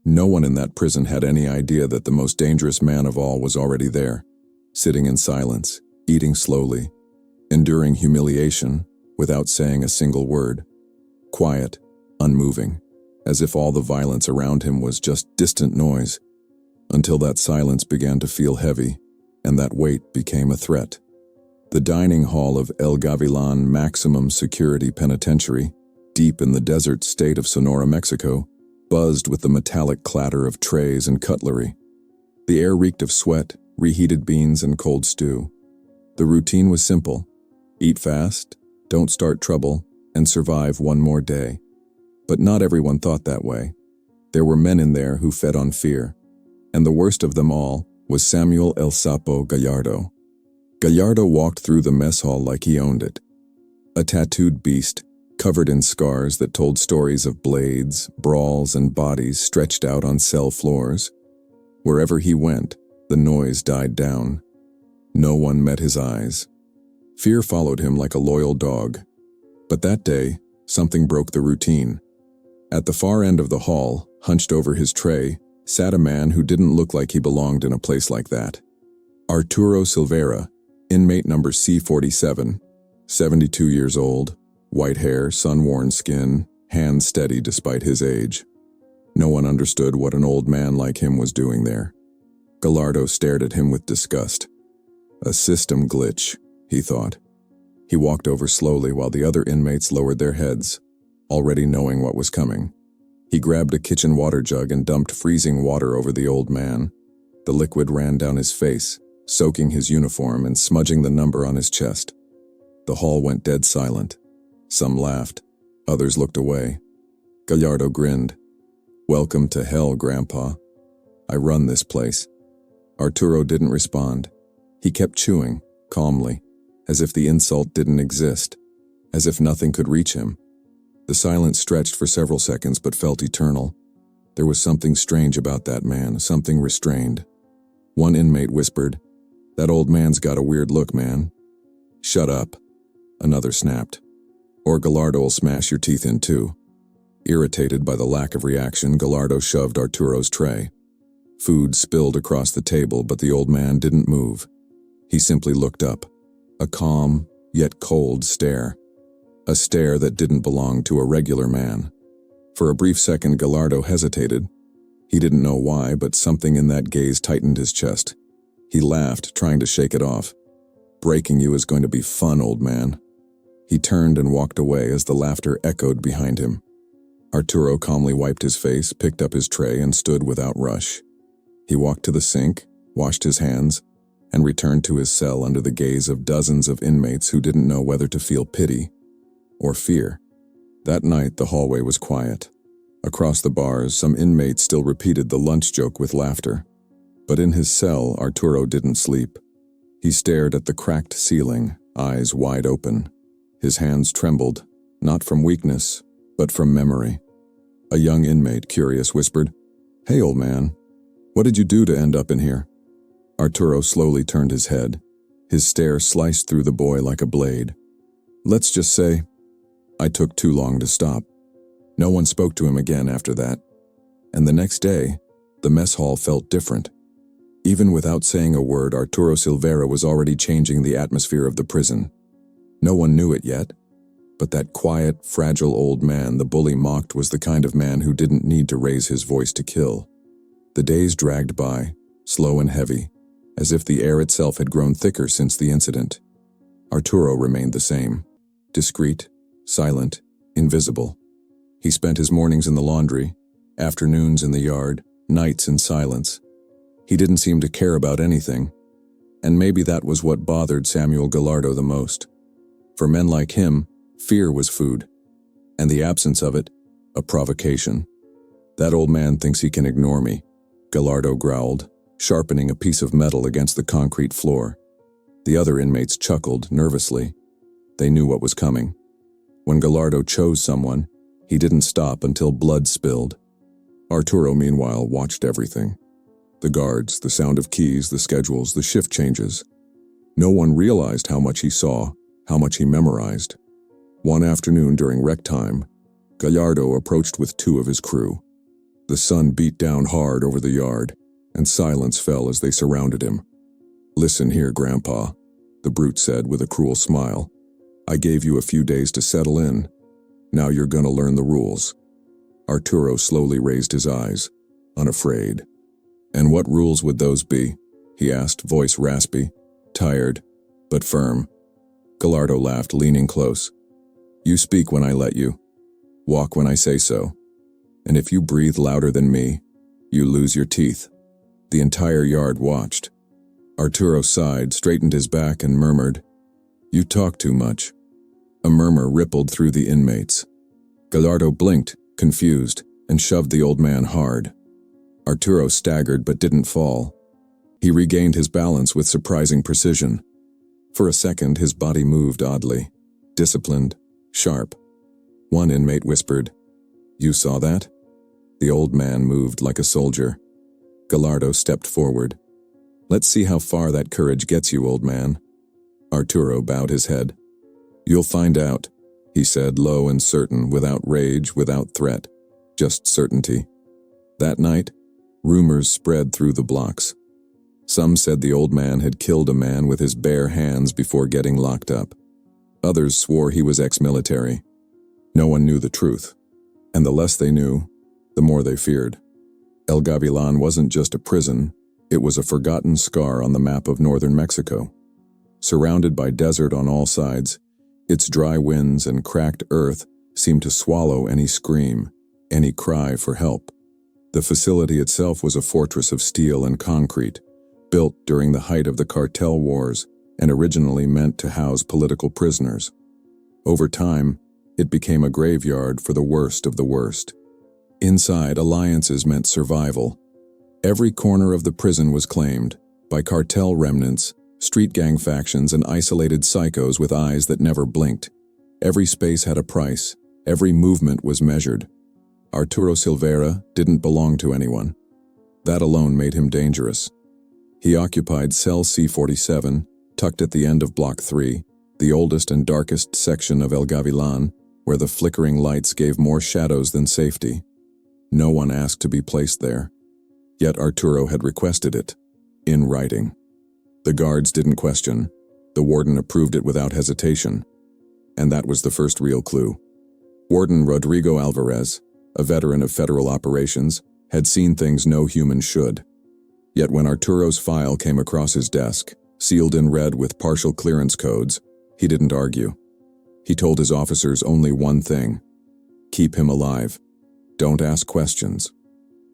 No one in that prison had any idea that the most dangerous man of all was already there, sitting in silence, eating slowly, enduring humiliation without saying a single word, quiet, unmoving, as if all the violence around him was just distant noise, until that silence began to feel heavy, and that weight became a threat. The dining hall of El Gavilan Maximum Security Penitentiary, deep in the desert state of Sonora, Mexico, buzzed with the metallic clatter of trays and cutlery. The air reeked of sweat, reheated beans, and cold stew. The routine was simple: eat fast, don't start trouble, and survive one more day. But not everyone thought that way. There were men in there who fed on fear, and the worst of them all was Samuel El Sapo Gallardo. Gallardo walked through the mess hall like he owned it. A tattooed beast, covered in scars that told stories of blades, brawls, and bodies stretched out on cell floors. Wherever he went, the noise died down. No one met his eyes. Fear followed him like a loyal dog. But that day, something broke the routine. At the far end of the hall, hunched over his tray, sat a man who didn't look like he belonged in a place like that. Arturo Silveira, inmate number C47, 72 years old, white hair, sun-worn skin, hands steady despite his age. No one understood what an old man like him was doing there. Gallardo stared at him with disgust. A system glitch, he thought. He walked over slowly while the other inmates lowered their heads, already knowing what was coming. He grabbed a kitchen water jug and dumped freezing water over the old man. The liquid ran down his face, soaking his uniform and smudging the number on his chest. The hall went dead silent. Some laughed, others looked away. Gallardo grinned. "Welcome to hell, Grandpa. I run this place." Arturo didn't respond. He kept chewing, calmly, as if the insult didn't exist, as if nothing could reach him. The silence stretched for several seconds but felt eternal. There was something strange about that man, something restrained. One inmate whispered, "That old man's got a weird look, man." "Shut up," another snapped. "Or Gallardo'll smash your teeth in too." Irritated by the lack of reaction, Gallardo shoved Arturo's tray. Food spilled across the table, but the old man didn't move. He simply looked up, a calm, yet cold stare. A stare that didn't belong to a regular man. For a brief second, Gallardo hesitated. He didn't know why, but something in that gaze tightened his chest. He laughed, trying to shake it off. "Breaking you is going to be fun, old man." He turned and walked away as the laughter echoed behind him. Arturo calmly wiped his face, picked up his tray, and stood without rush. He walked to the sink, washed his hands, and returned to his cell under the gaze of dozens of inmates who didn't know whether to feel pity or fear. That night, the hallway was quiet. Across the bars, some inmates still repeated the lunch joke with laughter. But in his cell, Arturo didn't sleep. He stared at the cracked ceiling, eyes wide open. His hands trembled, not from weakness, but from memory. A young inmate, curious, whispered, "Hey, old man, what did you do to end up in here?" Arturo slowly turned his head. His stare sliced through the boy like a blade. "Let's just say, I took too long to stop." No one spoke to him again after that. And the next day, the mess hall felt different. Even without saying a word, Arturo Silveira was already changing the atmosphere of the prison. No one knew it yet, but that quiet, fragile old man the bully mocked was the kind of man who didn't need to raise his voice to kill. The days dragged by, slow and heavy, as if the air itself had grown thicker since the incident. Arturo remained the same, discreet, silent, invisible. He spent his mornings in the laundry, afternoons in the yard, nights in silence. He didn't seem to care about anything, and maybe that was what bothered Samuel Gallardo the most. For men like him, fear was food, and the absence of it, a provocation. "That old man thinks he can ignore me," Gallardo growled, sharpening a piece of metal against the concrete floor. The other inmates chuckled nervously. They knew what was coming. When Gallardo chose someone, he didn't stop until blood spilled. Arturo, meanwhile, watched everything. The guards, the sound of keys, the schedules, the shift changes. No one realized how much he saw, how much he memorized. One afternoon during rec time, Gallardo approached with two of his crew. The sun beat down hard over the yard, and silence fell as they surrounded him. "Listen here, Grandpa," the brute said with a cruel smile. "I gave you a few days to settle in. Now you're gonna learn the rules." Arturo slowly raised his eyes, unafraid. "And what rules would those be?" he asked, voice raspy, tired, but firm. Gallardo laughed, leaning close. "You speak when I let you. Walk when I say so. And if you breathe louder than me, you lose your teeth." The entire yard watched. Arturo sighed, straightened his back, and murmured, "You talk too much." A murmur rippled through the inmates. Gallardo blinked, confused, and shoved the old man hard. Arturo staggered but didn't fall. He regained his balance with surprising precision. For a second, his body moved oddly, disciplined, sharp. One inmate whispered, "You saw that?" The old man moved like a soldier. Gallardo stepped forward. "Let's see how far that courage gets you, old man." Arturo bowed his head. "You'll find out," he said, low and certain, without rage, without threat, just certainty. That night, rumors spread through the blocks. Some said the old man had killed a man with his bare hands before getting locked up. Others swore he was ex-military. No one knew the truth, and the less they knew, the more they feared. El Gavilan wasn't just a prison, it was a forgotten scar on the map of northern Mexico. Surrounded by desert on all sides, its dry winds and cracked earth seemed to swallow any scream, any cry for help. The facility itself was a fortress of steel and concrete, built during the height of the cartel wars and originally meant to house political prisoners. Over time, it became a graveyard for the worst of the worst. Inside, alliances meant survival. Every corner of the prison was claimed by cartel remnants, street gang factions, and isolated psychos with eyes that never blinked. Every space had a price. Every movement was measured. Arturo Silveira didn't belong to anyone. That alone made him dangerous. He occupied cell C-47, tucked at the end of Block 3, the oldest and darkest section of El Gavilan, where the flickering lights gave more shadows than safety. No one asked to be placed there. Yet Arturo had requested it, in writing. The guards didn't question. The warden approved it without hesitation. And that was the first real clue. Warden Rodrigo Alvarez, a veteran of federal operations, had seen things no human should. Yet when Arturo's file came across his desk, sealed in red with partial clearance codes, he didn't argue. He told his officers only one thing: keep him alive. Don't ask questions.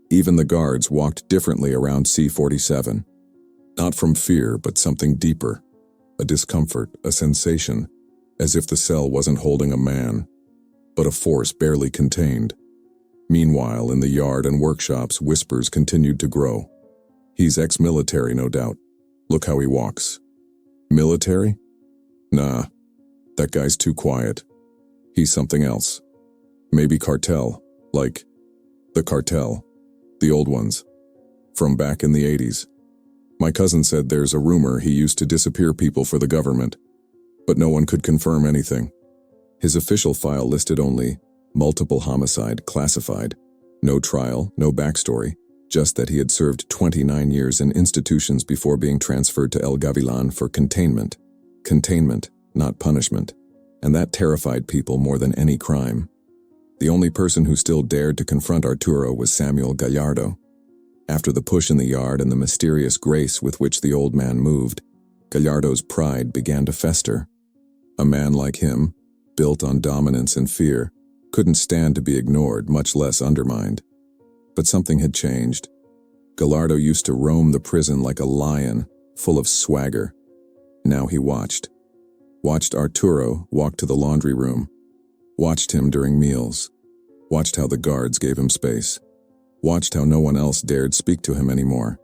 Even the guards walked differently around C-47. Not from fear, but something deeper. A discomfort, a sensation, as if the cell wasn't holding a man, but a force barely contained. Meanwhile, in the yard and workshops, whispers continued to grow. "He's ex-military, no doubt. Look how he walks." "Military? Nah, that guy's too quiet. He's something else. Maybe cartel, like the cartel, the old ones, from back in the 80s. My cousin said there's a rumor he used to disappear people for the government, but no one could confirm anything." His official file listed only multiple homicide, classified. No trial, no backstory, just that he had served 29 years in institutions before being transferred to El Gavilan for containment. Containment, not punishment. And that terrified people more than any crime. The only person who still dared to confront Arturo was Samuel Gallardo. After the push in the yard and the mysterious grace with which the old man moved, Gallardo's pride began to fester. A man like him, built on dominance and fear, couldn't stand to be ignored, much less undermined. But something had changed. Gallardo used to roam the prison like a lion, full of swagger. Now he watched. Watched Arturo walk to the laundry room. Watched him during meals. Watched how the guards gave him space. Watched how no one else dared speak to him anymore.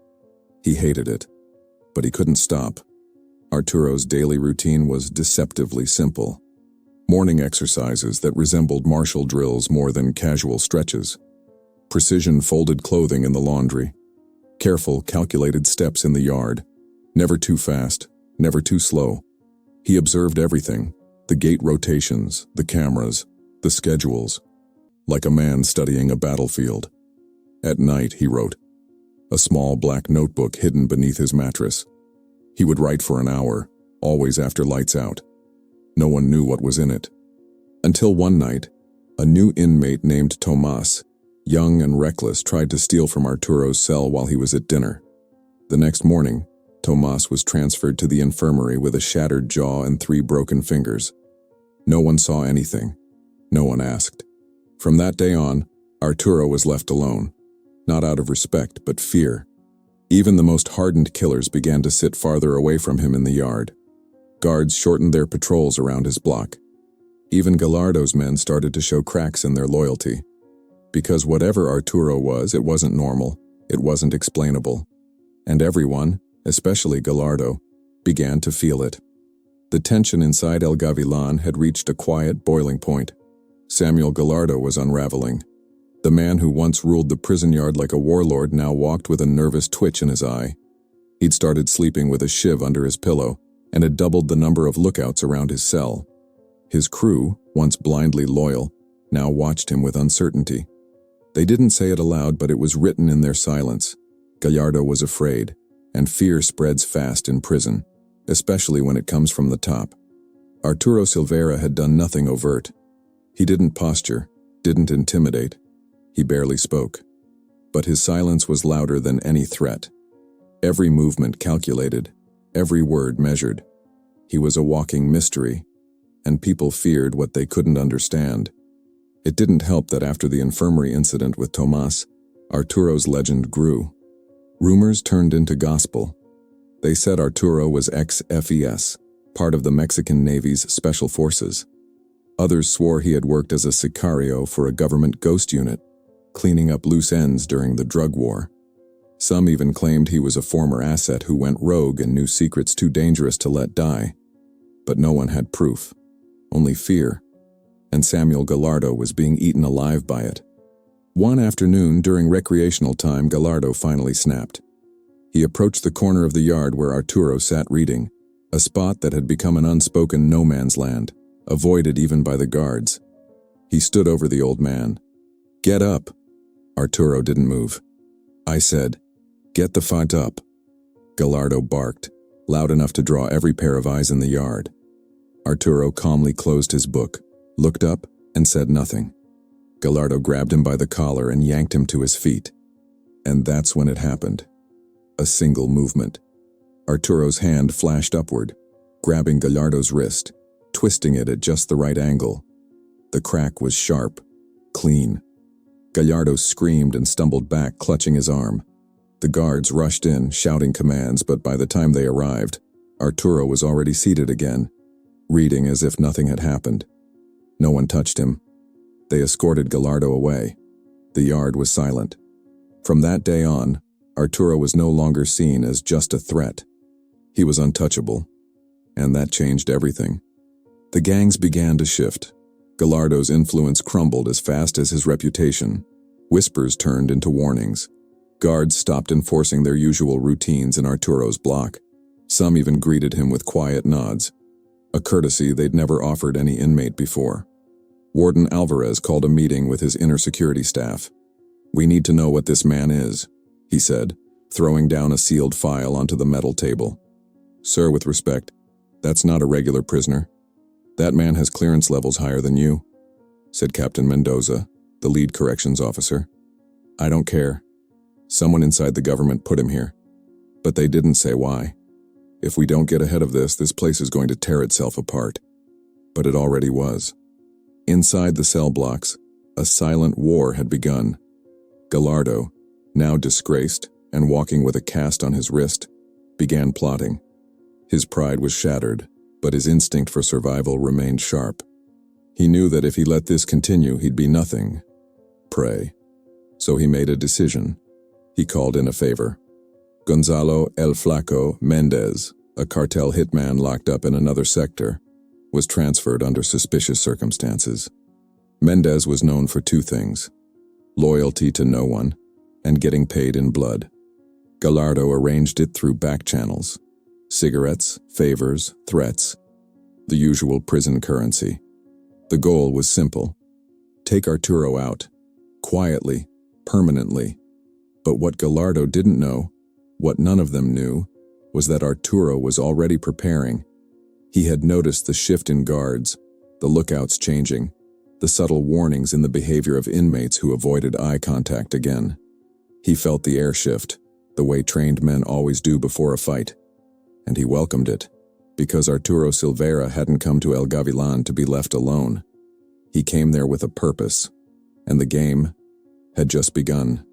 He hated it, but he couldn't stop. Arturo's daily routine was deceptively simple. Morning exercises that resembled martial drills more than casual stretches. Precision folded clothing in the laundry. Careful, calculated steps in the yard. Never too fast, never too slow. He observed everything: the gate rotations, the cameras, the schedules, like a man studying a battlefield. At night, he wrote, a small black notebook hidden beneath his mattress. He would write for an hour, always after lights out. No one knew what was in it. Until one night, a new inmate named Tomas, young and reckless, tried to steal from Arturo's cell while he was at dinner. The next morning, Tomas was transferred to the infirmary with a shattered jaw and 3 broken fingers. No one saw anything. No one asked. From that day on, Arturo was left alone, not out of respect but fear. Even the most hardened killers began to sit farther away from him in the yard. Guards shortened their patrols around his block. Even Gallardo's men started to show cracks in their loyalty. Because whatever Arturo was, it wasn't normal, it wasn't explainable. And everyone, especially Gallardo, began to feel it. The tension inside El Gavilan had reached a quiet boiling point. Samuel Gallardo was unraveling. The man who once ruled the prison yard like a warlord now walked with a nervous twitch in his eye. He'd started sleeping with a shiv under his pillow and had doubled the number of lookouts around his cell. His crew, once blindly loyal, now watched him with uncertainty. They didn't say it aloud, but it was written in their silence. Gallardo was afraid, and fear spreads fast in prison, especially when it comes from the top. Arturo Silveira had done nothing overt. He didn't posture, didn't intimidate. He barely spoke. But his silence was louder than any threat. Every movement calculated, every word measured. He was a walking mystery, and people feared what they couldn't understand. It didn't help that after the infirmary incident with Tomas, Arturo's legend grew. Rumors turned into gospel. They said Arturo was ex-FES, part of the Mexican Navy's special forces. Others swore he had worked as a sicario for a government ghost unit, cleaning up loose ends during the drug war. Some even claimed he was a former asset who went rogue and knew secrets too dangerous to let die. But no one had proof, only fear, and Samuel Gallardo was being eaten alive by it. One afternoon during recreational time, Gallardo finally snapped. He approached the corner of the yard where Arturo sat reading, a spot that had become an unspoken no man's land, avoided even by the guards. He stood over the old man. "Get up." Arturo didn't move. I said, "Get the fight up." Gallardo barked, loud enough to draw every pair of eyes in the yard. Arturo calmly closed his book, looked up, and said nothing. Gallardo grabbed him by the collar and yanked him to his feet. And that's when it happened. A single movement. Arturo's hand flashed upward, grabbing Gallardo's wrist, twisting it at just the right angle. The crack was sharp, clean. Gallardo screamed and stumbled back, clutching his arm. The guards rushed in, shouting commands, but by the time they arrived, Arturo was already seated again, reading as if nothing had happened. No one touched him. They escorted Gallardo away. The yard was silent. From that day on, Arturo was no longer seen as just a threat. He was untouchable, and that changed everything. The gangs began to shift. Gallardo's influence crumbled as fast as his reputation. Whispers turned into warnings. Guards stopped enforcing their usual routines in Arturo's block. Some even greeted him with quiet nods, a courtesy they'd never offered any inmate before. Warden Alvarez called a meeting with his inner security staff. "We need to know what this man is," he said, throwing down a sealed file onto the metal table. "Sir, with respect, that's not a regular prisoner. That man has clearance levels higher than you," said Captain Mendoza, the lead corrections officer. "I don't care. Someone inside the government put him here. But they didn't say why. If we don't get ahead of this place is going to tear itself apart." But it already was. Inside the cell blocks, a silent war had begun. Gallardo, now disgraced and walking with a cast on his wrist, began plotting. His pride was shattered, but his instinct for survival remained sharp. He knew that if he let this continue, he'd be nothing. Prey. So he made a decision. He called in a favor. Gonzalo El Flaco Mendez, a cartel hitman locked up in another sector, was transferred under suspicious circumstances. Mendez was known for 2 things: loyalty to no one and getting paid in blood. Gallardo arranged it through back channels. Cigarettes, favors, threats. The usual prison currency. The goal was simple. Take Arturo out. Quietly, permanently, But what Gallardo didn't know, what none of them knew, was that Arturo was already preparing. He had noticed the shift in guards, the lookouts changing, the subtle warnings in the behavior of inmates who avoided eye contact again. He felt the air shift, the way trained men always do before a fight. And he welcomed it, because Arturo Silveira hadn't come to El Gavilan to be left alone. He came there with a purpose, and the game had just begun.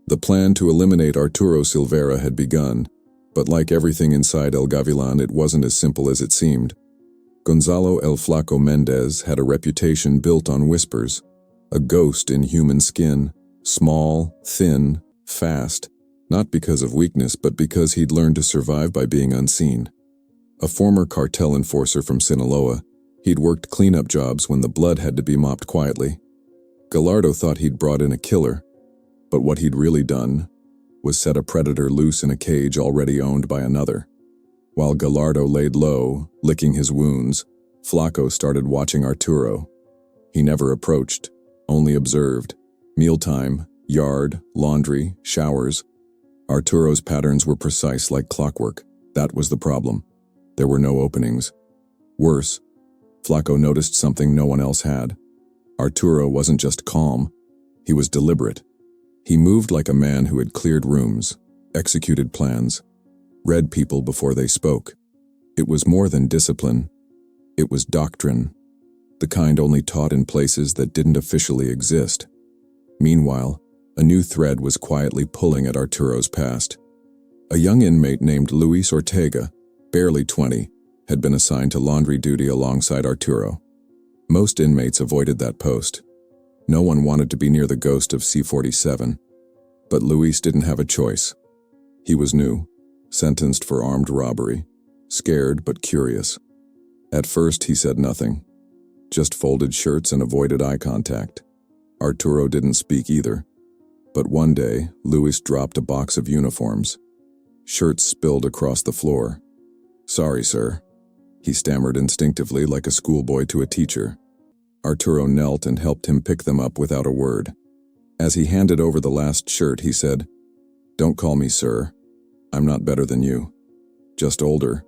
The plan to eliminate Arturo Silveira had begun, but like everything inside El Gavilan, it wasn't as simple as it seemed. Gonzalo El Flaco Mendez had a reputation built on whispers, a ghost in human skin, small, thin, fast, not because of weakness but because he'd learned to survive by being unseen. A former cartel enforcer from Sinaloa, he'd worked cleanup jobs when the blood had to be mopped quietly. Gallardo thought he'd brought in a killer, but what he'd really done was set a predator loose in a cage already owned by another. While Gallardo laid low, licking his wounds, Flaco started watching Arturo. He never approached, only observed. Mealtime, yard, laundry, showers. Arturo's patterns were precise like clockwork. That was the problem. There were no openings. Worse, Flaco noticed something no one else had. Arturo wasn't just calm, he was deliberate. He moved like a man who had cleared rooms, executed plans, read people before they spoke. It was more than discipline. It was doctrine, the kind only taught in places that didn't officially exist. Meanwhile, a new thread was quietly pulling at Arturo's past. A young inmate named Luis Ortega, barely 20, had been assigned to laundry duty alongside Arturo. Most inmates avoided that post. No one wanted to be near the ghost of C-47. But Luis didn't have a choice. He was new, sentenced for armed robbery, scared but curious. At first he said nothing, just folded shirts and avoided eye contact. Arturo didn't speak either. But one day, Luis dropped a box of uniforms. Shirts spilled across the floor. "Sorry, sir," he stammered instinctively like a schoolboy to a teacher. Arturo knelt and helped him pick them up without a word. As he handed over the last shirt, he said, "Don't call me sir. I'm not better than you. Just older."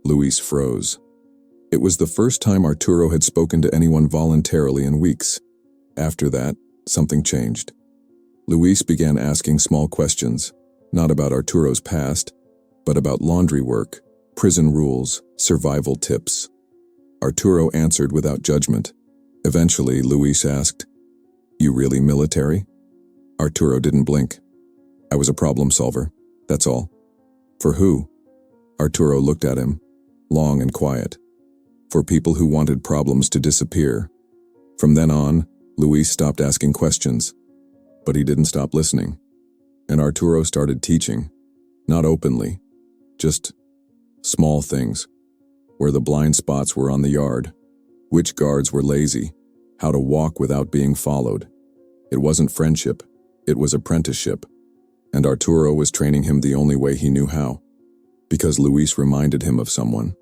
Luis froze. It was the first time Arturo had spoken to anyone voluntarily in weeks. After that, something changed. Luis began asking small questions, not about Arturo's past, but about laundry work, prison rules, survival tips. Arturo answered without judgment. Eventually, Luis asked, "You really military?" Arturo didn't blink. "I was a problem solver, that's all." "For who?" Arturo looked at him, long and quiet. "For people who wanted problems to disappear." From then on, Luis stopped asking questions. But he didn't stop listening. And Arturo started teaching. Not openly, just small things. Where the blind spots were on the yard, which guards were lazy, how to walk without being followed. It wasn't friendship, it was apprenticeship. And Arturo was training him the only way he knew how. Because Luis reminded him of someone.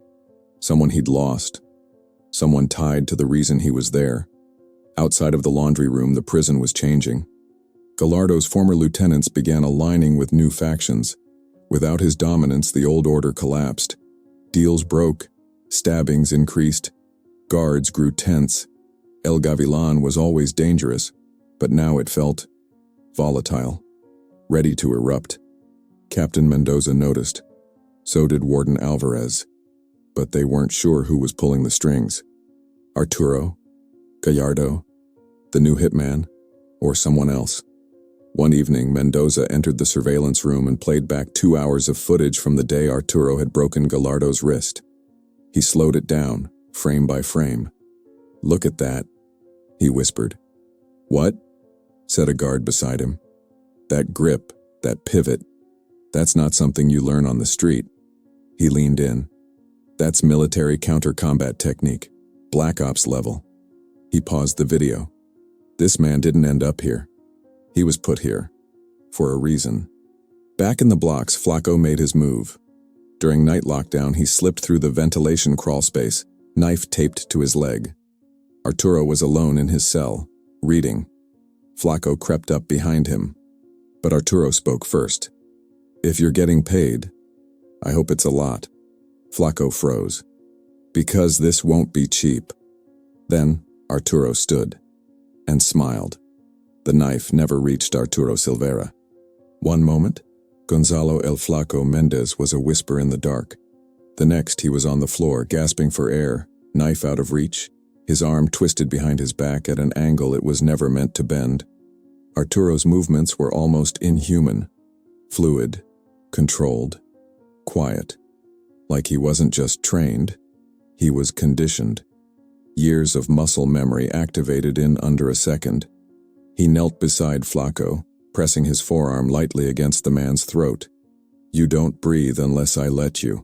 Someone he'd lost. Someone tied to the reason he was there. Outside of the laundry room, the prison was changing. Gallardo's former lieutenants began aligning with new factions. Without his dominance, the old order collapsed. Deals broke, stabbings increased, guards grew tense. El Gavilan was always dangerous, but now it felt volatile, ready to erupt. Captain Mendoza noticed. So did Warden Alvarez. But they weren't sure who was pulling the strings. Arturo, Gallardo, the new hitman, or someone else. One evening, Mendoza entered the surveillance room and played back 2 hours of footage from the day Arturo had broken Gallardo's wrist. He slowed it down, frame by frame. "Look at that," he whispered. "What?" said a guard beside him. "That grip, that pivot, that's not something you learn on the street." He leaned in. "That's military counter-combat technique, Black Ops level." He paused the video. This man didn't end up here. He was put here. For a reason. Back in the blocks, Flaco made his move. During night lockdown, he slipped through the ventilation crawl space, knife taped to his leg. Arturo was alone in his cell, reading. Flaco crept up behind him. But Arturo spoke first. "If you're getting paid, I hope it's a lot." Flaco froze. "Because this won't be cheap." Then Arturo stood and smiled. The knife never reached Arturo Silveira. One moment, Gonzalo El Flaco Mendez was a whisper in the dark. The next, he was on the floor, gasping for air, knife out of reach, his arm twisted behind his back at an angle it was never meant to bend. Arturo's movements were almost inhuman, fluid, controlled, quiet. Like he wasn't just trained, he was conditioned. Years of muscle memory activated in under a second. He knelt beside Flaco, pressing his forearm lightly against the man's throat. "You don't breathe unless I let you.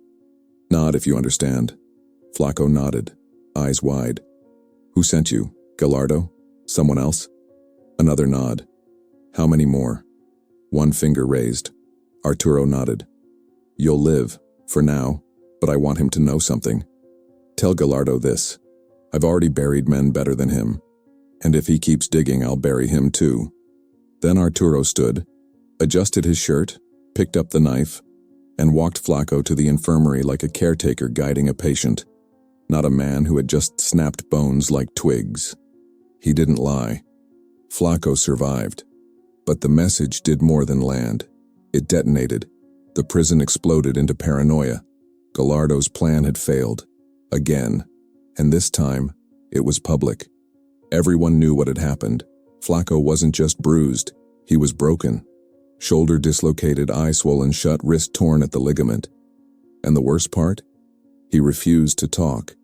Nod if you understand." Flaco nodded, eyes wide. "Who sent you? Gallardo? Someone else?" Another nod. "How many more?" One finger raised. Arturo nodded. "You'll live, for now, but I want him to know something. Tell Gallardo this. I've already buried men better than him. And if he keeps digging, I'll bury him too." Then Arturo stood, adjusted his shirt, picked up the knife, and walked Flaco to the infirmary like a caretaker guiding a patient, not a man who had just snapped bones like twigs. He didn't lie. Flaco survived. But the message did more than land. It detonated. The prison exploded into paranoia. Gallardo's plan had failed. Again. And this time, it was public. Everyone knew what had happened. Flaco wasn't just bruised, he was broken. Shoulder dislocated, eye swollen shut, wrist torn at the ligament. And the worst part? He refused to talk.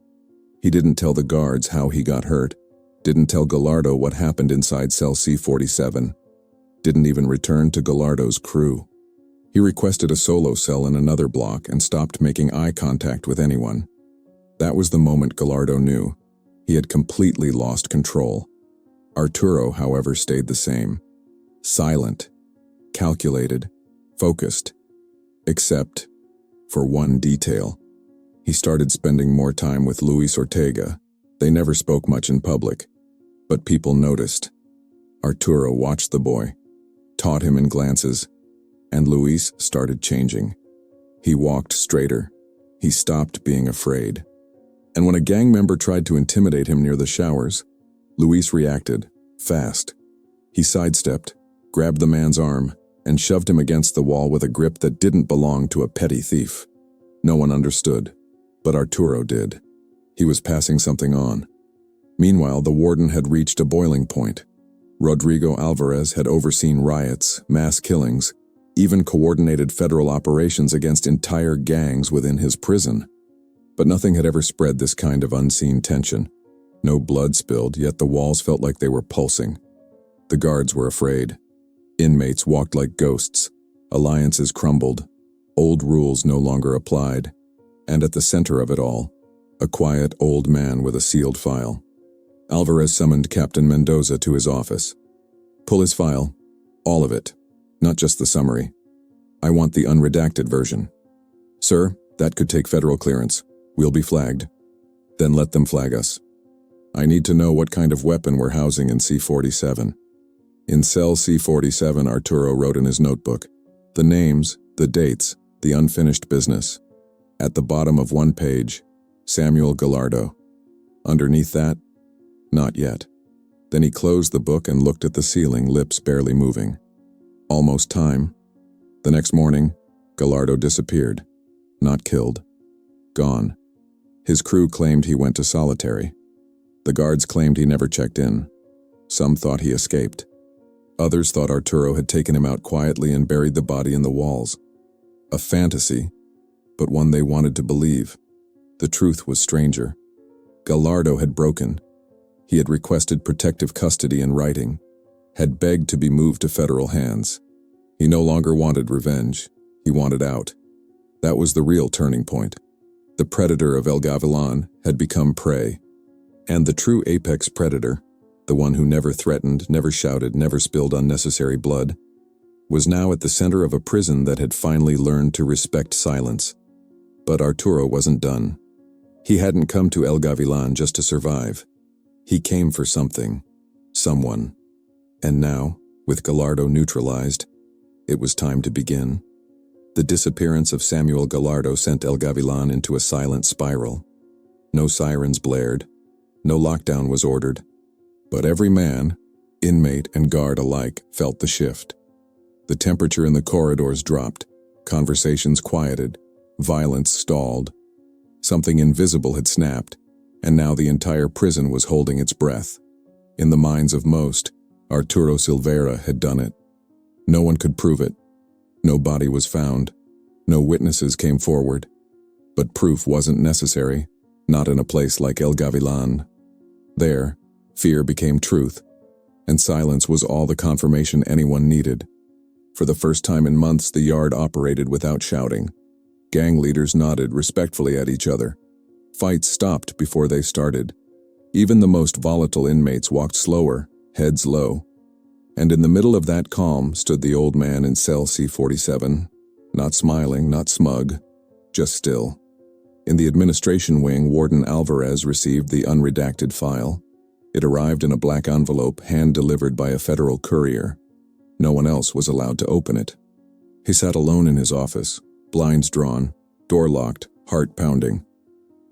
He didn't tell the guards how he got hurt, didn't tell Gallardo what happened inside cell C-47, didn't even return to Gallardo's crew. He requested a solo cell in another block and stopped making eye contact with anyone. That was the moment Gallardo knew. He had completely lost control. Arturo, however, stayed the same. Silent, calculated, focused. Except for one detail. He started spending more time with Luis Ortega. They never spoke much in public, but people noticed. Arturo watched the boy, taught him in glances, and Luis started changing. He walked straighter. He stopped being afraid. And when a gang member tried to intimidate him near the showers, Luis reacted, fast. He sidestepped, grabbed the man's arm, and shoved him against the wall with a grip that didn't belong to a petty thief. No one understood, but Arturo did. He was passing something on. Meanwhile, the warden had reached a boiling point. Rodrigo Alvarez had overseen riots, mass killings, even coordinated federal operations against entire gangs within his prison. But nothing had ever spread this kind of unseen tension. No blood spilled, yet the walls felt like they were pulsing. The guards were afraid. Inmates walked like ghosts. Alliances crumbled. Old rules no longer applied. And at the center of it all, a quiet old man with a sealed file. Alvarez summoned Captain Mendoza to his office. "Pull his file. All of it. Not just the summary. I want the unredacted version." "Sir, that could take federal clearance. We'll be flagged." "Then let them flag us. I need to know what kind of weapon we're housing in C-47. In cell C-47, Arturo wrote in his notebook. The names, the dates, the unfinished business. At the bottom of one page, Samuel Gallardo. Underneath that, not yet. Then he closed the book and looked at the ceiling, lips barely moving. Almost time. The next morning, Gallardo disappeared. Not killed. Gone. His crew claimed he went to solitary. The guards claimed he never checked in. Some thought he escaped. Others thought Arturo had taken him out quietly and buried the body in the walls. A fantasy, but one they wanted to believe. The truth was stranger. Gallardo had broken. He had requested protective custody in writing, had begged to be moved to federal hands. He no longer wanted revenge. He wanted out. That was the real turning point. The predator of El Gavilan had become prey. And the true apex predator, the one who never threatened, never shouted, never spilled unnecessary blood, was now at the center of a prison that had finally learned to respect silence. But Arturo wasn't done. He hadn't come to El Gavilan just to survive. He came for something, someone. And now, with Gallardo neutralized, It was time to begin. The disappearance of Samuel Gallardo sent El Gavilan into a silent spiral. No sirens blared, no lockdown was ordered, but every man, inmate and guard alike, felt the shift. The temperature in the corridors dropped, conversations quieted, violence stalled. Something invisible had snapped, and now the entire prison was holding its breath. In the minds of most, Arturo Silveira had done it. No one could prove it. No body was found. No witnesses came forward. But proof wasn't necessary, not in a place like El Gavilan. There, fear became truth, and silence was all the confirmation anyone needed. For the first time in months, the yard operated without shouting. Gang leaders nodded respectfully at each other. Fights stopped before they started. Even the most volatile inmates walked slower, heads low. And in the middle of that calm stood the old man in cell C-47, not smiling, not smug, just still. In the administration wing, Warden Alvarez received the unredacted file. It arrived in a black envelope hand-delivered by a federal courier. No one else was allowed to open it. He sat alone in his office, blinds drawn, door locked, heart pounding.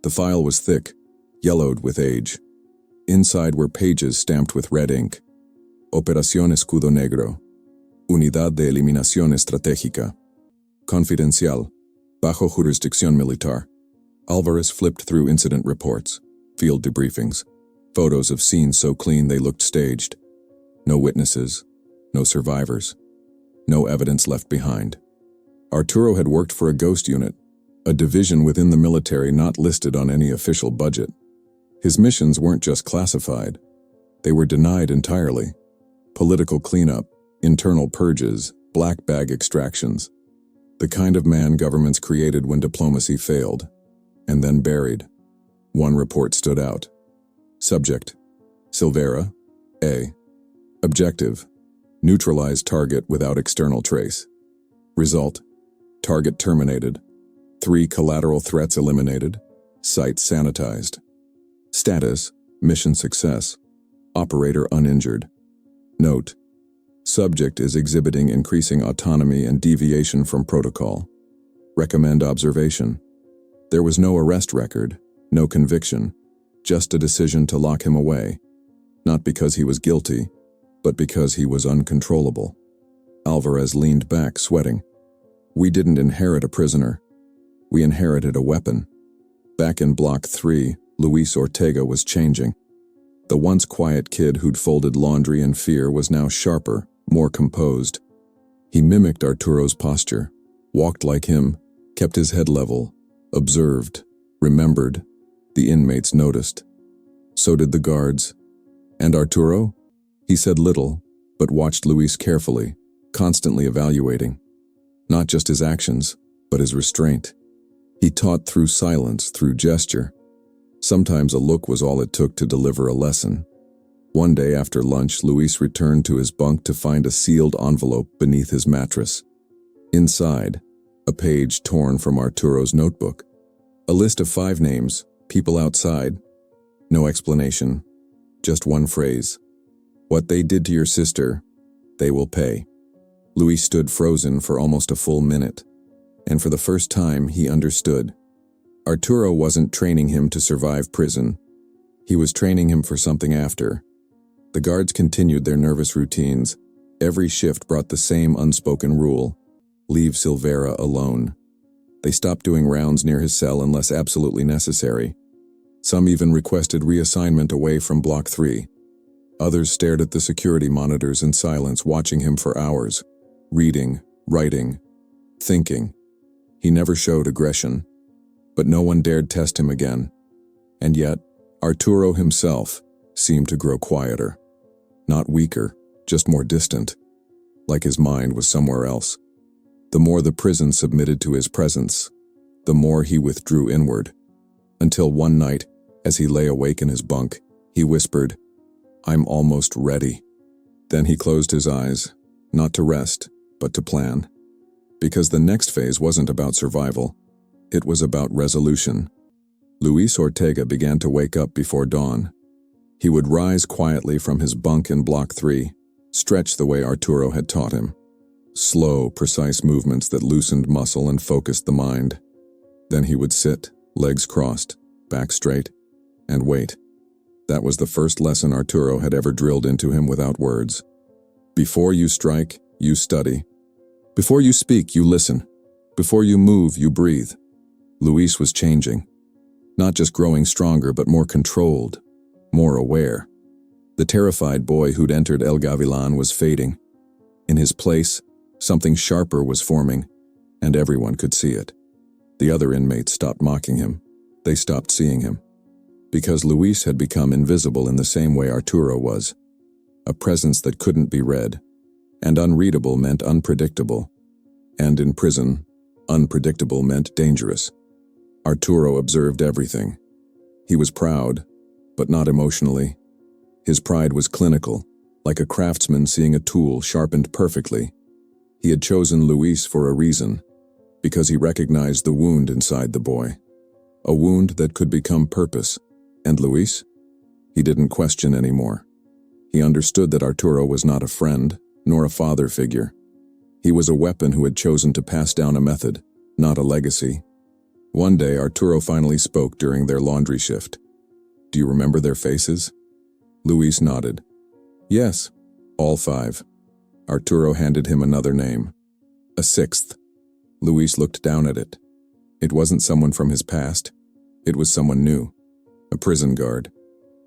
The file was thick, yellowed with age. Inside were pages stamped with red ink. Operación Escudo Negro. Unidad de Eliminación Estratégica. Confidencial. Bajo jurisdicción militar. Alvarez flipped through incident reports, field debriefings, photos of scenes so clean they looked staged. No witnesses, no survivors, no evidence left behind. Arturo had worked for a ghost unit, a division within the military not listed on any official budget. His missions weren't just classified. They were denied entirely. Political cleanup, internal purges, black bag extractions. The kind of man governments created when diplomacy failed, and then buried. One report stood out. Subject: Silveira, A. Objective: neutralize target without external trace. Result: target terminated. 3 collateral threats eliminated. Site sanitized. Status: mission success. Operator uninjured. Note: subject is exhibiting increasing autonomy and deviation from protocol. Recommend observation. There was no arrest record, no conviction, just a decision to lock him away. Not because he was guilty, but because he was uncontrollable. Alvarez leaned back, sweating. We didn't inherit a prisoner. We inherited a weapon. Back in Block 3, Luis Ortega was changing. The once quiet kid who'd folded laundry in fear was now sharper, more composed. He mimicked Arturo's posture, walked like him, kept his head level, observed, remembered. The inmates noticed. So did the guards. And Arturo? He said little, but watched Luis carefully, constantly evaluating. Not just his actions, but his restraint. He taught through silence, through gesture. Sometimes a look was all it took to deliver a lesson. One day after lunch, Luis returned to his bunk to find a sealed envelope beneath his mattress. Inside, a page torn from Arturo's notebook. A list of 5 names, people outside. No explanation, just one phrase. What they did to your sister, they will pay. Luis stood frozen for almost a full minute, and for the first time he understood. Arturo wasn't training him to survive prison. He was training him for something after. The guards continued their nervous routines. Every shift brought the same unspoken rule: leave Silveira alone. They stopped doing rounds near his cell unless absolutely necessary. Some even requested reassignment away from Block 3. Others stared at the security monitors in silence, watching him for hours, reading, writing, thinking. He never showed aggression, but no one dared test him again. And yet, Arturo himself seemed to grow quieter. Not weaker, just more distant, like his mind was somewhere else. The more the prison submitted to his presence, the more he withdrew inward. Until one night, as he lay awake in his bunk, he whispered, "I'm almost ready." Then he closed his eyes, not to rest, but to plan. Because the next phase wasn't about survival, it was about resolution. Luis Ortega began to wake up before dawn. He would rise quietly from his bunk in Block 3, stretch the way Arturo had taught him. Slow, precise movements that loosened muscle and focused the mind. Then he would sit, legs crossed, back straight, and wait. That was the first lesson Arturo had ever drilled into him without words. Before you strike, you study. Before you speak, you listen. Before you move, you breathe. Luis was changing. Not just growing stronger, but more controlled, more aware. The terrified boy who'd entered El Gavilan was fading. In his place, something sharper was forming, and everyone could see it. The other inmates stopped mocking him. They stopped seeing him. Because Luis had become invisible in the same way Arturo was. A presence that couldn't be read. And unreadable meant unpredictable. And in prison, unpredictable meant dangerous. Arturo observed everything. He was proud, but not emotionally. His pride was clinical, like a craftsman seeing a tool sharpened perfectly. He had chosen Luis for a reason, because he recognized the wound inside the boy. A wound that could become purpose. And Luis? He didn't question anymore. He understood that Arturo was not a friend, nor a father figure. He was a weapon who had chosen to pass down a method, not a legacy. One day, Arturo finally spoke during their laundry shift. "Do you remember their faces?" Luis nodded. "Yes, all 5. Arturo handed him another name. A 6th. Luis looked down at it. It wasn't someone from his past. It was someone new. A prison guard.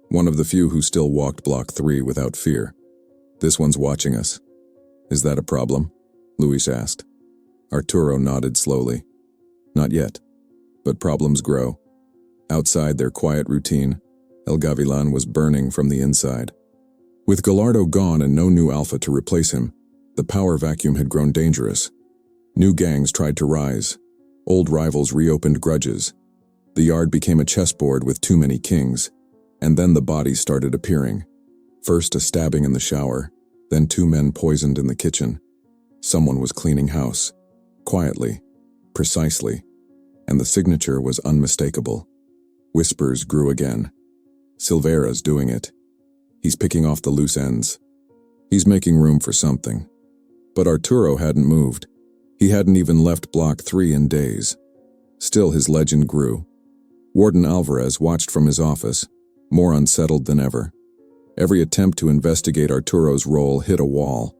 One of the few who still walked Block 3 without fear. "This one's watching us. Is that a problem?" Luis asked. Arturo nodded slowly. "Not yet. But problems grow." Outside their quiet routine, El Gavilan was burning from the inside. With Gallardo gone and no new alpha to replace him, the power vacuum had grown dangerous. New gangs tried to rise. Old rivals reopened grudges. The yard became a chessboard with too many kings. And then the bodies started appearing. First a stabbing in the shower, then 2 men poisoned in the kitchen. Someone was cleaning house. Quietly, precisely. And the signature was unmistakable. Whispers grew again. "Silvera's doing it. He's picking off the loose ends. He's making room for something." But Arturo hadn't moved. He hadn't even left Block 3 in days. Still his legend grew. Warden Alvarez watched from his office, more unsettled than ever. Every attempt to investigate Arturo's role hit a wall.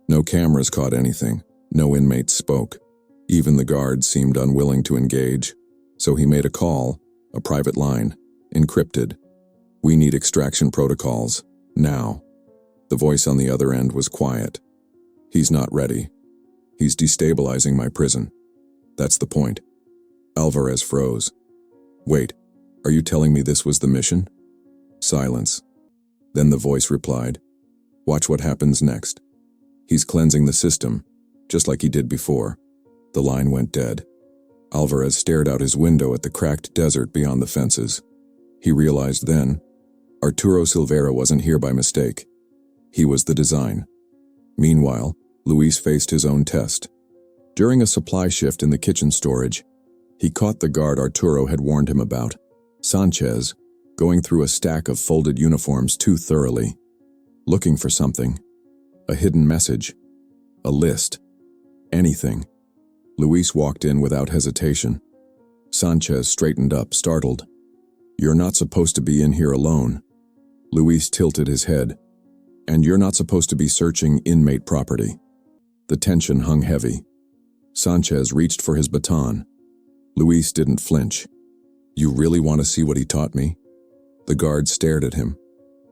No cameras caught anything. No inmates spoke. Even the guards seemed unwilling to engage. So he made a call, a private line, encrypted. "We need extraction protocols, now." The voice on the other end was quiet. "He's not ready. He's destabilizing my prison. That's the point." Alvarez froze. "Wait, are you telling me this was the mission?" Silence. Then the voice replied, "Watch what happens next. He's cleansing the system, just like he did before." The line went dead. Alvarez stared out his window at the cracked desert beyond the fences. He realized then, Arturo Silvera wasn't here by mistake. He was the design. Meanwhile, Luis faced his own test. During a supply shift in the kitchen storage, he caught the guard Arturo had warned him about, Sanchez, going through a stack of folded uniforms too thoroughly. Looking for something. A hidden message. A list. Anything. Luis walked in without hesitation. Sanchez straightened up, startled. "You're not supposed to be in here alone." Luis tilted his head. "And you're not supposed to be searching inmate property." The tension hung heavy. Sanchez reached for his baton. Luis didn't flinch. "You really want to see what he taught me?" The guard stared at him,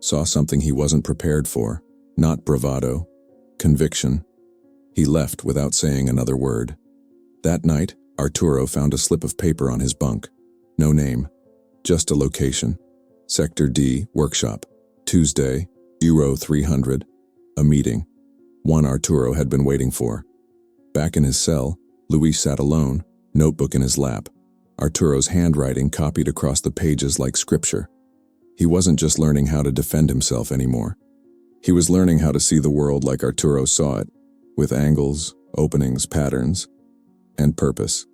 saw something he wasn't prepared for. Not bravado, conviction. He left without saying another word. That night, Arturo found a slip of paper on his bunk. No name, just a location. Sector D, workshop. Tuesday, Euro 300. A meeting. One Arturo had been waiting for. Back in his cell, Luis sat alone, notebook in his lap. Arturo's handwriting copied across the pages like scripture. He wasn't just learning how to defend himself anymore. He was learning how to see the world like Arturo saw it, with angles, openings, patterns, and purpose.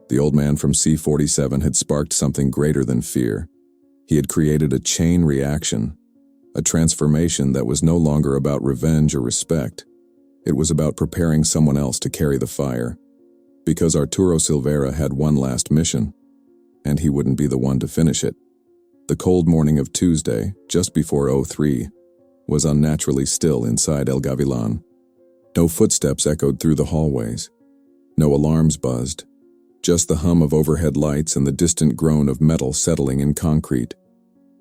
The old man from C-47 had sparked something greater than fear. He had created a chain reaction, a transformation that was no longer about revenge or respect. It was about preparing someone else to carry the fire, because Arturo Silveira had one last mission, and he wouldn't be the one to finish it. The cold morning of Tuesday, just before 03, was unnaturally still inside El Gavilan. No footsteps echoed through the hallways. No alarms buzzed. Just the hum of overhead lights and the distant groan of metal settling in concrete.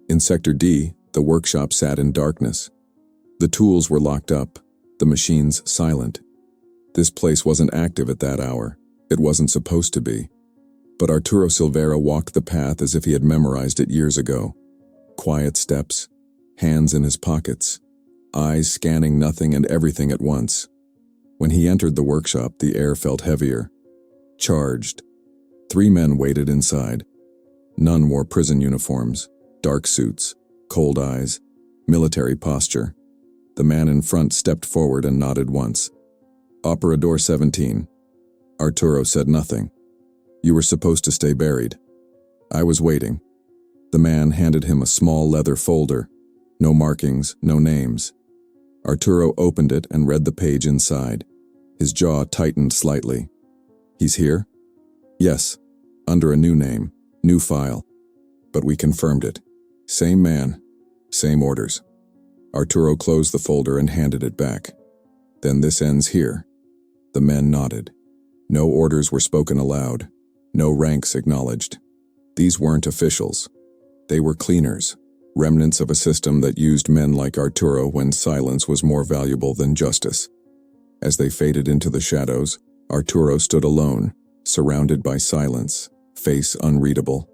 In Sector D, the workshop sat in darkness. The tools were locked up, the machines silent. This place wasn't active at that hour. It wasn't supposed to be. But Arturo Silveira walked the path as if he had memorized it years ago. Quiet steps, hands in his pockets, eyes scanning nothing and everything at once. When he entered the workshop, the air felt heavier, charged. 3 men waited inside. None wore prison uniforms, dark suits, cold eyes, military posture. The man in front stepped forward and nodded once. "Operador 17. Arturo said nothing. "You were supposed to stay buried." "I was waiting." The man handed him a small leather folder. No markings, no names. Arturo opened it and read the page inside. His jaw tightened slightly. "He's here?" "Yes, under a new name, new file. But we confirmed it. Same man, same orders." Arturo closed the folder and handed it back. "Then this ends here." The men nodded. No orders were spoken aloud. No ranks acknowledged. These weren't officials. They were cleaners, remnants of a system that used men like Arturo when silence was more valuable than justice. As they faded into the shadows, Arturo stood alone, surrounded by silence, face unreadable.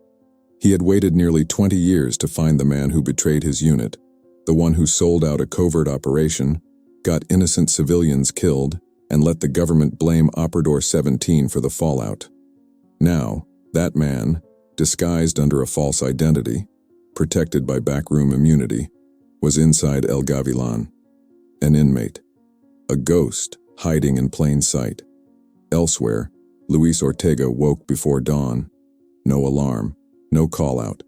He had waited nearly 20 years to find the man who betrayed his unit, the one who sold out a covert operation, got innocent civilians killed, and let the government blame Operador 17 for the fallout. Now, that man, disguised under a false identity, protected by backroom immunity, was inside El Gavilan. An inmate. A ghost, hiding in plain sight. Elsewhere, Luis Ortega woke before dawn. No alarm, no call-out.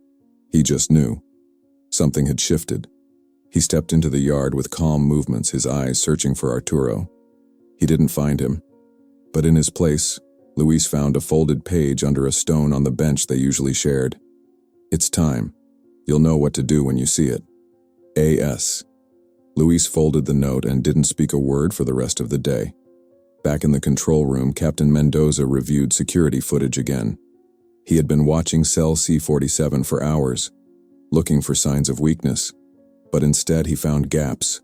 He just knew. Something had shifted. He stepped into the yard with calm movements, his eyes searching for Arturo. He didn't find him. But in his place, Luis found a folded page under a stone on the bench they usually shared. "It's time. You'll know what to do when you see it. A.S." Luis folded the note and didn't speak a word for the rest of the day. Back in the control room, Captain Mendoza reviewed security footage again. He had been watching cell C-47 for hours, looking for signs of weakness. But instead he found gaps.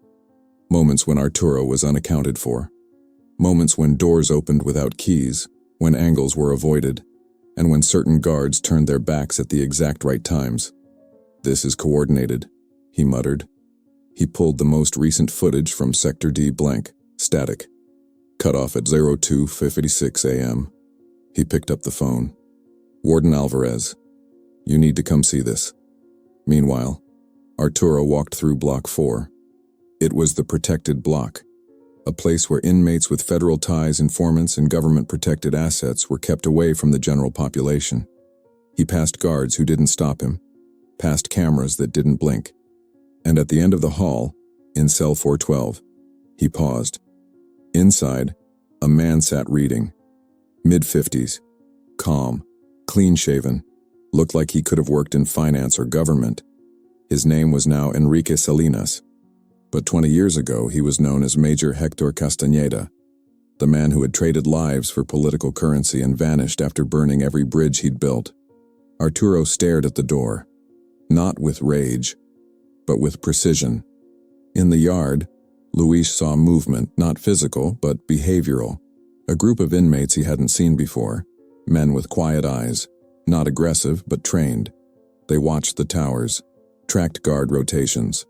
Moments when Arturo was unaccounted for. Moments when doors opened without keys, when angles were avoided, and when certain guards turned their backs at the exact right times. "This is coordinated," he muttered. He pulled the most recent footage from Sector D blank, static. Cut off at 02:56 a.m. He picked up the phone. "Warden Alvarez, you need to come see this." Meanwhile, Arturo walked through Block 4. It was the protected block, a place where inmates with federal ties, informants, and government-protected assets were kept away from the general population. He passed guards who didn't stop him, past cameras that didn't blink. And at the end of the hall, in cell 412, he paused. Inside, a man sat reading. Mid-50s, calm, clean-shaven, looked like he could have worked in finance or government. His name was now Enrique Salinas, but 20 years ago he was known as Major Hector Castañeda, the man who had traded lives for political currency and vanished after burning every bridge he'd built. Arturo stared at the door, not with rage, but with precision. In the yard, Luis saw movement, not physical, but behavioral. A group of inmates he hadn't seen before, men with quiet eyes, not aggressive but trained. They watched the towers, tracked guard rotations.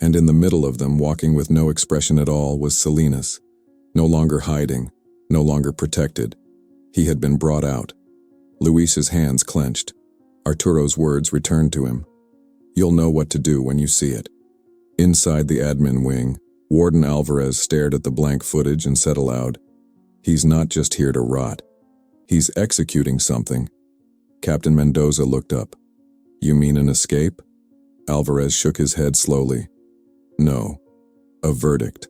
And in the middle of them, walking with no expression at all, was Salinas, no longer hiding, no longer protected. He had been brought out. Luis's hands clenched. Arturo's words returned to him. "You'll know what to do when you see it." Inside the admin wing, Warden Alvarez stared at the blank footage and said aloud, "He's not just here to rot. He's executing something." Captain Mendoza looked up. "You mean an escape?" Alvarez shook his head slowly. "No, a verdict.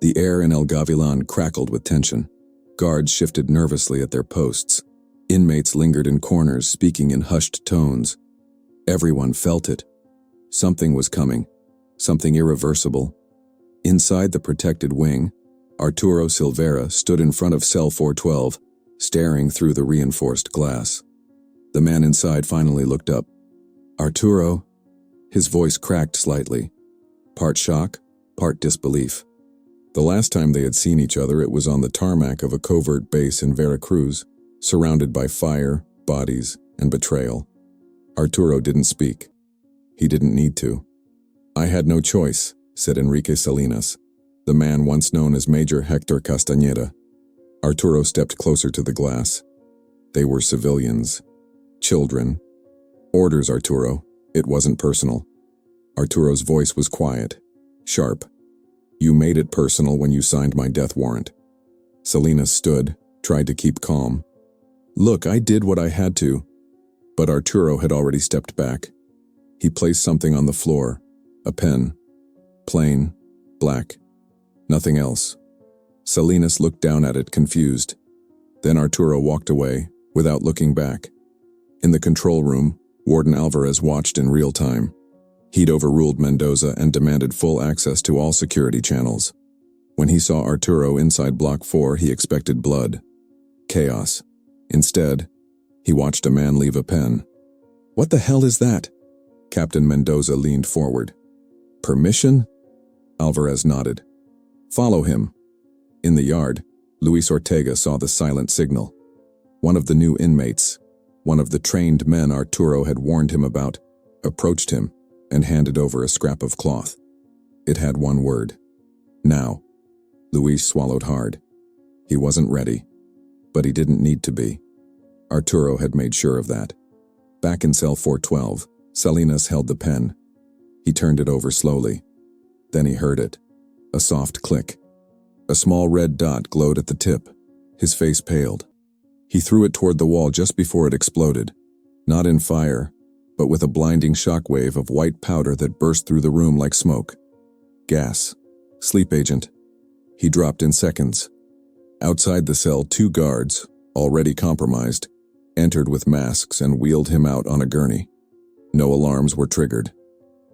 The air in El Gavilan crackled with tension. Guards shifted nervously at their posts. Inmates lingered in corners, speaking in hushed tones. Everyone felt it. Something was coming. Something irreversible. Inside the protected wing, Arturo Silveira stood in front of cell 412, staring through the reinforced glass. The man inside finally looked up. "Arturo?" His voice cracked slightly. Part shock, part disbelief. The last time they had seen each other, it was on the tarmac of a covert base in Veracruz, surrounded by fire, bodies, and betrayal. Arturo didn't speak. He didn't need to. "I had no choice," said Enrique Salinas, the man once known as Major Hector Castañeda. Arturo stepped closer to the glass. They were civilians. Children. "Orders, Arturo." It wasn't personal. Arturo's voice was quiet, sharp. "You made it personal when you signed my death warrant." Salinas stood, tried to keep calm. "Look, I did what I had to." But Arturo had already stepped back. He placed something on the floor, a pen. Plain, black. Nothing else. Salinas looked down at it, confused. Then Arturo walked away, without looking back. In the control room, Warden Alvarez watched in real time. He'd overruled Mendoza and demanded full access to all security channels. When he saw Arturo inside Block 4, he expected blood. Chaos. Instead, he watched a man leave a pen. "What the hell is that?" Captain Mendoza leaned forward. "Permission?" Alvarez nodded. "Follow him." In the yard, Luis Ortega saw the silent signal. One of the new inmates, one of the trained men Arturo had warned him about, approached him and handed over a scrap of cloth. It had one word. "Now." Luis swallowed hard. He wasn't ready, but he didn't need to be. Arturo had made sure of that. Back in cell 412, Salinas held the pen. He turned it over slowly. Then he heard it. A soft click. A small red dot glowed at the tip. His face paled. He threw it toward the wall just before it exploded. Not in fire, but with a blinding shockwave of white powder that burst through the room like smoke. Gas. Sleep agent. He dropped in seconds. Outside the cell, 2 guards, already compromised, entered with masks and wheeled him out on a gurney. No alarms were triggered.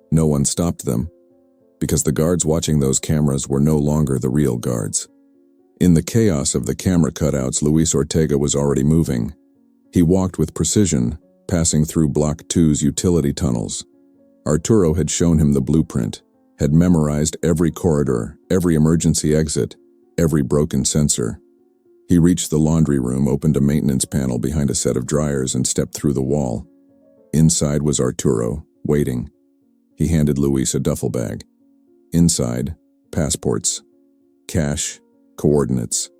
No one stopped them, because the guards watching those cameras were no longer the real guards. In the chaos of the camera cutouts, Luis Ortega was already moving. He walked with precision, passing through Block 2's utility tunnels. Arturo had shown him the blueprint, had memorized every corridor, every emergency exit, every broken sensor. He reached the laundry room, opened a maintenance panel behind a set of dryers, and stepped through the wall. Inside was Arturo, waiting. He handed Luis a duffel bag. Inside, passports, cash, coordinates.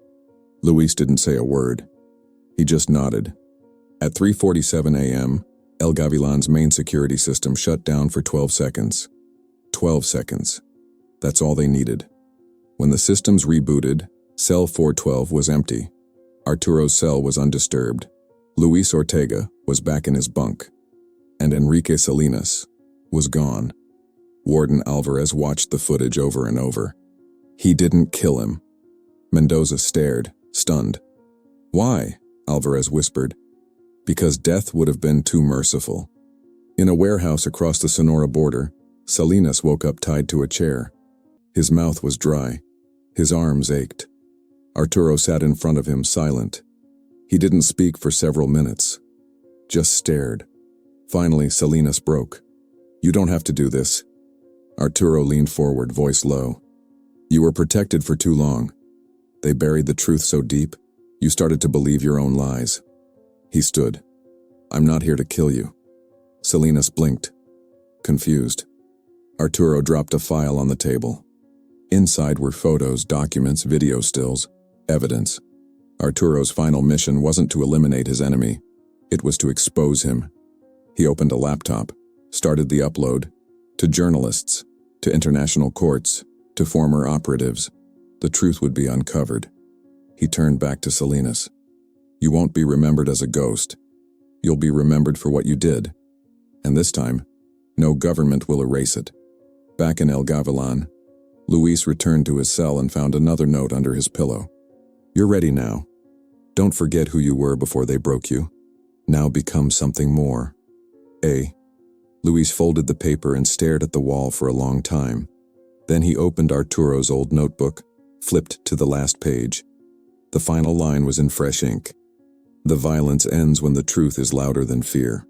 Luis didn't say a word. He just nodded. At 3:47 a.m., El Gavilan's main security system shut down for 12 seconds. 12 seconds. That's all they needed. When the systems rebooted, cell 412 was empty. Arturo's cell was undisturbed. Luis Ortega was back in his bunk. And Enrique Salinas was gone. Warden Alvarez watched the footage over and over. He didn't kill him. Mendoza stared, stunned. "Why?" Alvarez whispered. "Because death would have been too merciful." In a warehouse across the Sonora border, Salinas woke up tied to a chair. His mouth was dry. His arms ached. Arturo sat in front of him, silent. He didn't speak for several minutes. Just stared. Finally, Salinas broke. "You don't have to do this." Arturo leaned forward, voice low. "You were protected for too long. They buried the truth so deep, you started to believe your own lies." He stood. "I'm not here to kill you." Salinas blinked, confused. Arturo dropped a file on the table. Inside were photos, documents, video stills, evidence. Arturo's final mission wasn't to eliminate his enemy. It was to expose him. He opened a laptop, started the upload, to journalists, to international courts, to former operatives. The truth would be uncovered. He turned back to Salinas. "You won't be remembered as a ghost. You'll be remembered for what you did. And this time, no government will erase it." Back in El Gavilan, Luis returned to his cell and found another note under his pillow. You're ready now. Don't forget who you were before they broke you. Now become something more. A. Luis folded the paper and stared at the wall for a long time. Then he opened Arturo's old notebook, flipped to the last page. The final line was in fresh ink. The violence ends when the truth is louder than fear.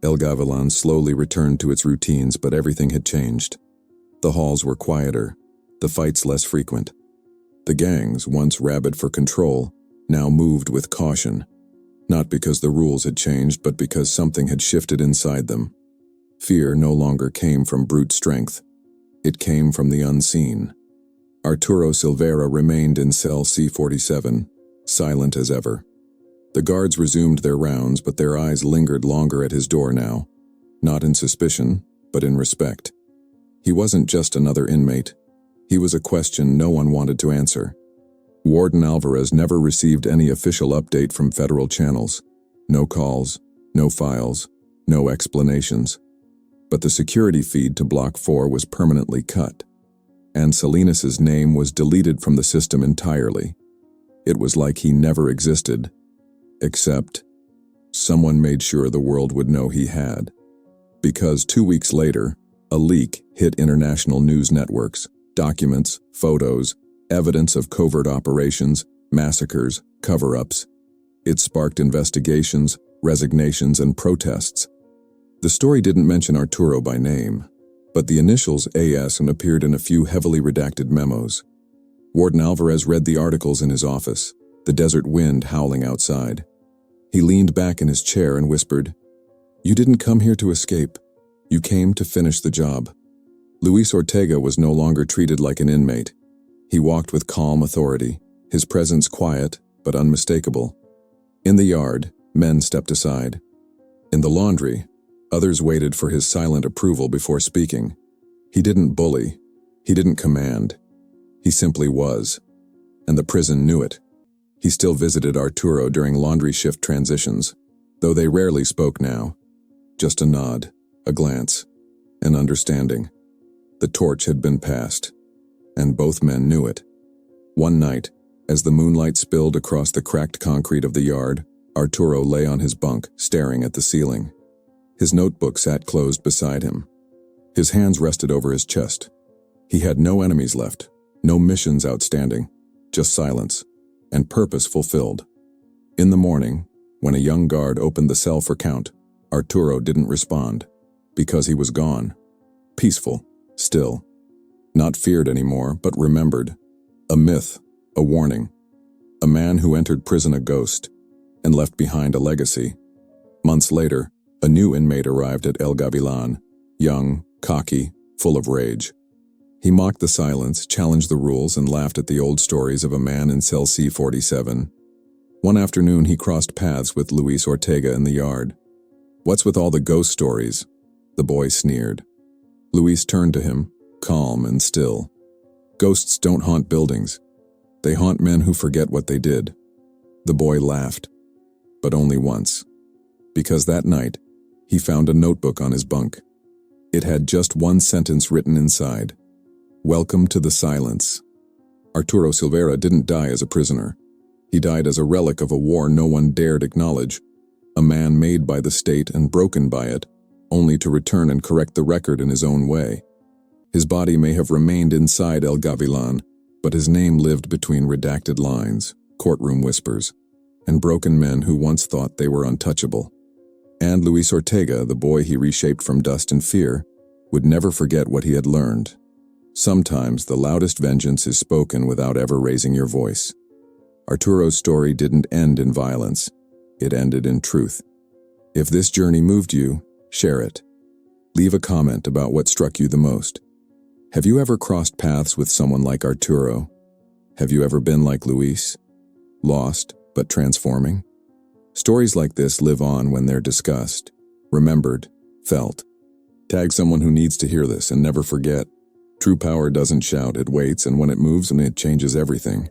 El Gavilan slowly returned to its routines, but everything had changed. The halls were quieter, the fights less frequent. The gangs, once rabid for control, now moved with caution. Not because the rules had changed, but because something had shifted inside them. Fear no longer came from brute strength. It came from the unseen. Arturo Silvera remained in cell C-47, silent as ever. The guards resumed their rounds, but their eyes lingered longer at his door now. Not in suspicion, but in respect. He wasn't just another inmate. He was a question no one wanted to answer. Warden Alvarez never received any official update from federal channels. No calls, no files, no explanations. But the security feed to Block 4 was permanently cut, and Salinas' name was deleted from the system entirely. It was like he never existed, except someone made sure the world would know he had. Because 2 weeks later, a leak hit international news networks, documents, photos, evidence of covert operations, massacres, cover-ups. It sparked investigations, resignations, and protests. The story didn't mention Arturo by name, but the initials AS appeared in a few heavily redacted memos. Warden Alvarez read the articles in his office, the desert wind howling outside. He leaned back in his chair and whispered, "You didn't come here to escape. You came to finish the job." Luis Ortega was no longer treated like an inmate. He walked with calm authority, his presence quiet but unmistakable. In the yard, men stepped aside. In the laundry, others waited for his silent approval before speaking. He didn't bully. He didn't command. He simply was. And the prison knew it. He still visited Arturo during laundry shift transitions, though they rarely spoke now. Just a nod, a glance, an understanding. The torch had been passed, and both men knew it. One night, as the moonlight spilled across the cracked concrete of the yard, Arturo lay on his bunk, staring at the ceiling. His notebook sat closed beside him. His hands rested over his chest. He had no enemies left, no missions outstanding, just silence, and purpose fulfilled. In the morning, when a young guard opened the cell for count, Arturo didn't respond, because he was gone. Peaceful, still. Not feared anymore, but remembered. A myth, a warning. A man who entered prison a ghost, and left behind a legacy. Months later, a new inmate arrived at El Gavilan, young, cocky, full of rage. He mocked the silence, challenged the rules, and laughed at the old stories of a man in cell C-47. One afternoon he crossed paths with Luis Ortega in the yard. "What's with all the ghost stories?" the boy sneered. Luis turned to him, calm and still. "Ghosts don't haunt buildings. They haunt men who forget what they did." The boy laughed, but only once. Because that night, he found a notebook on his bunk. It had just one sentence written inside. "Welcome to the silence." Arturo Silvera didn't die as a prisoner. He died as a relic of a war no one dared acknowledge, a man made by the state and broken by it, only to return and correct the record in his own way. His body may have remained inside El Gavilan, but his name lived between redacted lines, courtroom whispers, and broken men who once thought they were untouchable. And Luis Ortega, the boy he reshaped from dust and fear, would never forget what he had learned. Sometimes the loudest vengeance is spoken without ever raising your voice. Arturo's story didn't end in violence. It ended in truth. If this journey moved you, share it. Leave a comment about what struck you the most. Have you ever crossed paths with someone like Arturo? Have you ever been like Luis? Lost, but transforming? Stories like this live on when they're discussed, remembered, felt. Tag someone who needs to hear this and never forget. True power doesn't shout, it waits, and when it moves, it changes everything.